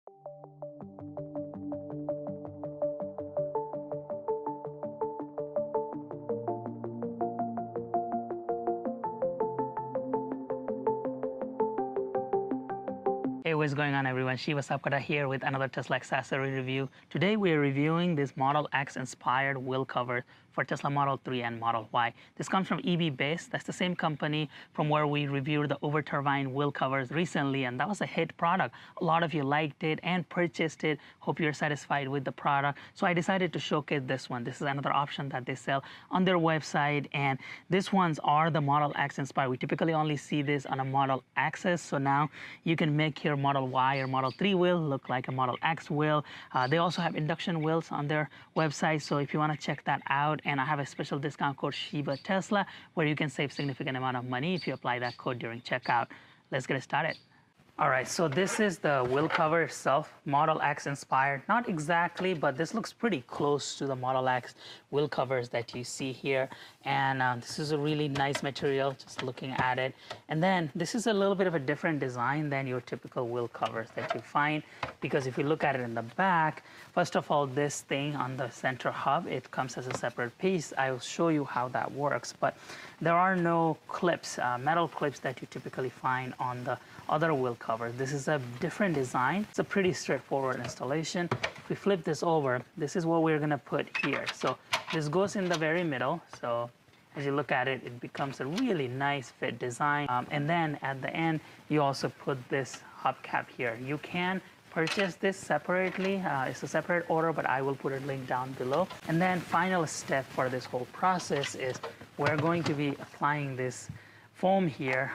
Hey, what's going on everyone? Shiva Sapkota here with another Tesla accessory review. Today we are reviewing this Model X inspired wheel cover for Tesla Model 3 and Model Y. This comes from EVBASE. That's the same company from where we reviewed the over turbine wheel covers recently, and that was a hit product. A lot of you liked it and purchased it. Hope you're satisfied with the product. So I decided to showcase this one. This is another option that they sell on their website, and these ones are the Model X inspired. We typically only see this on a Model X, so now you can make your Model Y or Model 3 wheel look like a Model X wheel. They also have induction wheels on their website, so if you want to check that out, and I have a special discount code Shiva Tesla where you can save significant amount of money if you apply that code during checkout. Let's get started. All right, so this is the wheel cover itself, Model X inspired. Not exactly, but this looks pretty close to the Model X wheel covers that you see here. And this is a really nice material, just looking at it. And then this is a little bit of a different design than your typical wheel covers that you find, because if you look at it in the back, first of all, this thing on the center hub, it comes as a separate piece. I will show you how that works, but there are no clips, metal clips that you typically find on the other wheel covers. This is a different design. It's a pretty straightforward installation. If we flip this over, this is what we're gonna put here. So this goes in the very middle. So as you look at it, it becomes a really nice fit design. And then at the end, you also put this hubcap here. You can purchase this separately. It's a separate order, but I will put a link down below. And then final step for this whole process is we're going to be applying this foam here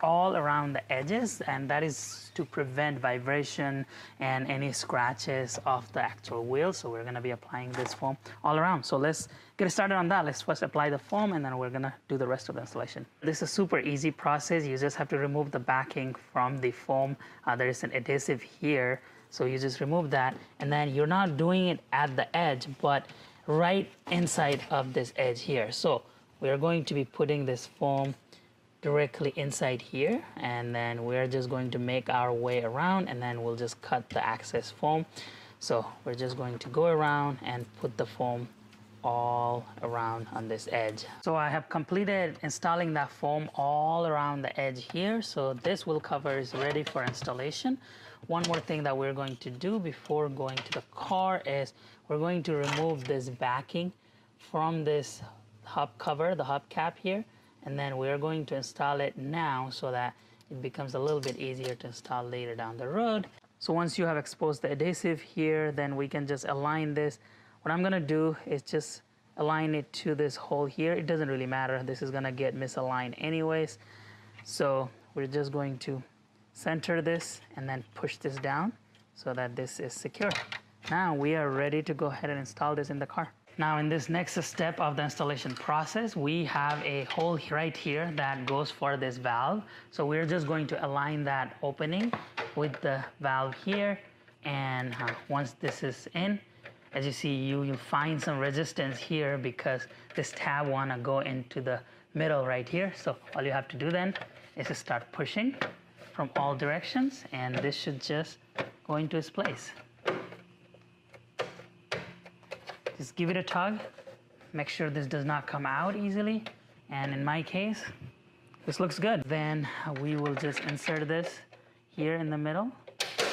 all around the edges, and that is to prevent vibration and any scratches of the actual wheel. So we're going to be applying this foam all around. So let's get started on that. Let's first apply the foam, and then we're going to do the rest of the installation. This is a super easy process. You just have to remove the backing from the foam. There is an adhesive here, so you just remove that, and then you're not doing it at the edge, but right inside of this edge here. So we're going to be putting this foam directly inside here, and then we're just going to make our way around, and then we'll just cut the excess foam. So we're just going to go around and put the foam all around on this edge. So I have completed installing that foam all around the edge here. So this wheel cover is ready for installation. One more thing that we're going to do before going to the car is we're going to remove this backing from this hub cover, the hubcap here, and then we're going to install it now so that it becomes a little bit easier to install later down the road. So once you have exposed the adhesive here, then we can just align this. What I'm gonna do is just align it to this hole here. It doesn't really matter. This is gonna get misaligned anyways. So we're just going to center this and then push this down so that this is secure. Now we are ready to go ahead and install this in the car. Now in this next step of the installation process, we have a hole right here that goes for this valve. So we're just going to align that opening with the valve here. And once this is in, as you see, you'll find some resistance here because this tab wanna go into the middle right here. So all you have to do then is to start pushing from all directions, and this should just go into its place. Just give it a tug, make sure this does not come out easily, and in my case, this looks good. Then we will just insert this here in the middle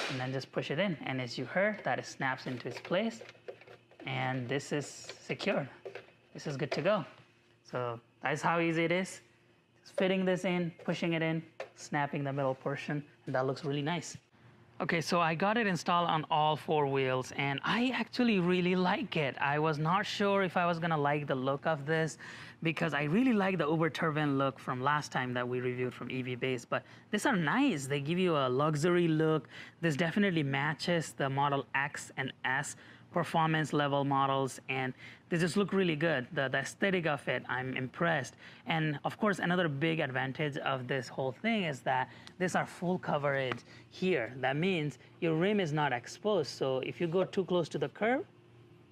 and then just push it in, and as you heard, that it snaps into its place, and this is secure. This is good to go. So that's how easy it is. Just fitting this in, pushing it in, snapping the middle portion, and that looks really nice. Okay, so I got it installed on all 4 wheels, and I actually really like it. I was not sure if I was gonna like the look of this because I really like the over turbine look from last time that we reviewed from EVBASE, but these are nice. They give you a luxury look. This definitely matches the Model X and S performance level models, and they just look really good. The aesthetic of it, I'm impressed. And of course, another big advantage of this whole thing is that these are full coverage here. That means your rim is not exposed. So if you go too close to the curb,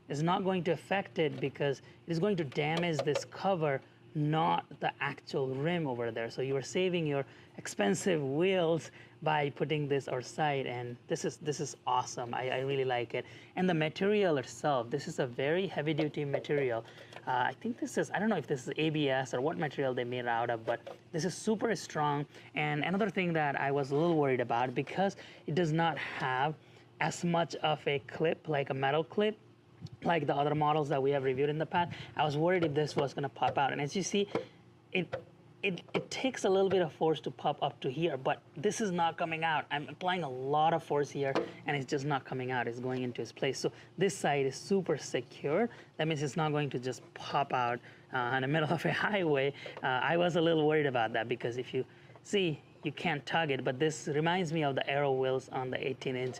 it's not going to affect it because it is going to damage this cover not the actual rim over there. So you are saving your expensive wheels by putting this outside, and this is awesome. I really like it. And the material itself, this is a very heavy duty material. I think this is, I don't know if this is ABS or what material they made it out of, but this is super strong. And another thing that I was a little worried about, because it does not have as much of a clip, like a metal clip, like the other models that we have reviewed in the past, I was worried if this was going to pop out. And as you see, it takes a little bit of force to pop up to here, but this is not coming out. I'm applying a lot of force here, and it's just not coming out. It's going into its place. So this side is super secure. That means it's not going to just pop out in the middle of a highway. I was a little worried about that, because if you see, you can't tug it, but this reminds me of the Aero wheels on the 18-inch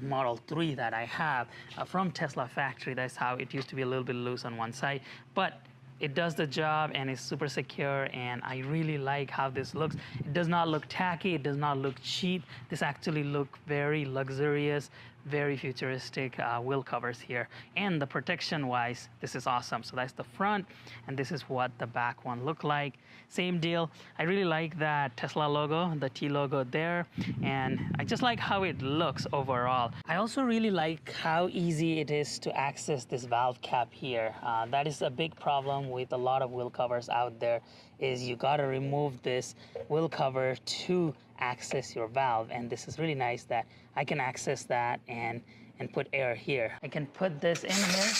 Model 3 that I have from Tesla factory. That's how it used to be, a little bit loose on one side, but it does the job and it's super secure, and I really like how this looks. It does not look tacky, it does not look cheap. This actually looks very luxurious, very futuristic wheel covers here. And the protection wise, this is awesome. So that's the front, and this is what the back one look like. Same deal. I really like that Tesla logo, the T logo there, and I just like how it looks overall. I also really like how easy it is to access this valve cap here. That is a big problem with a lot of wheel covers out there, is you got to remove this wheel cover to access your valve, and this is really nice that I can access that and put air here. I can put this in here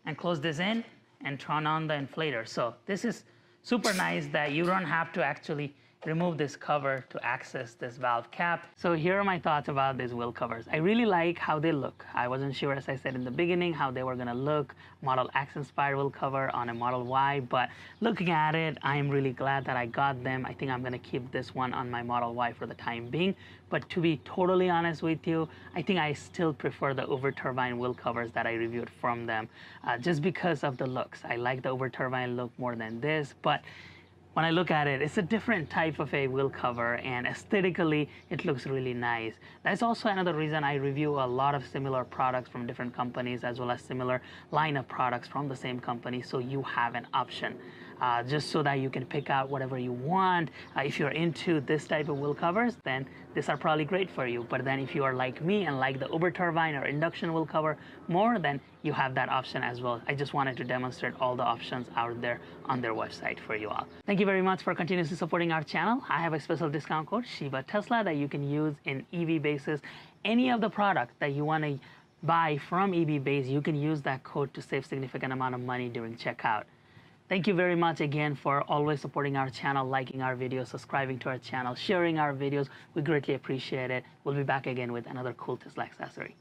and close this in and turn on the inflator. So this is super nice that you don't have to actually remove this cover to access this valve cap. So here are my thoughts about these wheel covers. I really like how they look. I wasn't sure, as I said in the beginning, how they were gonna look, Model X inspired wheel cover on a Model Y, but looking at it, I'm really glad that I got them. I think I'm gonna keep this one on my Model Y for the time being. But to be totally honest with you, I think I still prefer the over turbine wheel covers that I reviewed from them, just because of the looks. I like the over turbine look more than this, but when I look at it, it's a different type of a wheel cover, and aesthetically, it looks really nice. That's also another reason I review a lot of similar products from different companies, as well as similar line of products from the same company, so you have an option. Just so that you can pick out whatever you want. If you're into this type of wheel covers, then these are probably great for you. But then if you are like me and like the Uber turbine or induction wheel cover more, then you have that option as well. I just wanted to demonstrate all the options out there on their website for you all. Thank you very much for continuously supporting our channel. I have a special discount code, Shiba Tesla, that you can use in EVBASE's. Any of the product that you want to buy from EVBASE, you can use that code to save significant amount of money during checkout. Thank you very much again for always supporting our channel, liking our videos, subscribing to our channel, sharing our videos. We greatly appreciate it. We'll be back again with another cool Tesla accessory.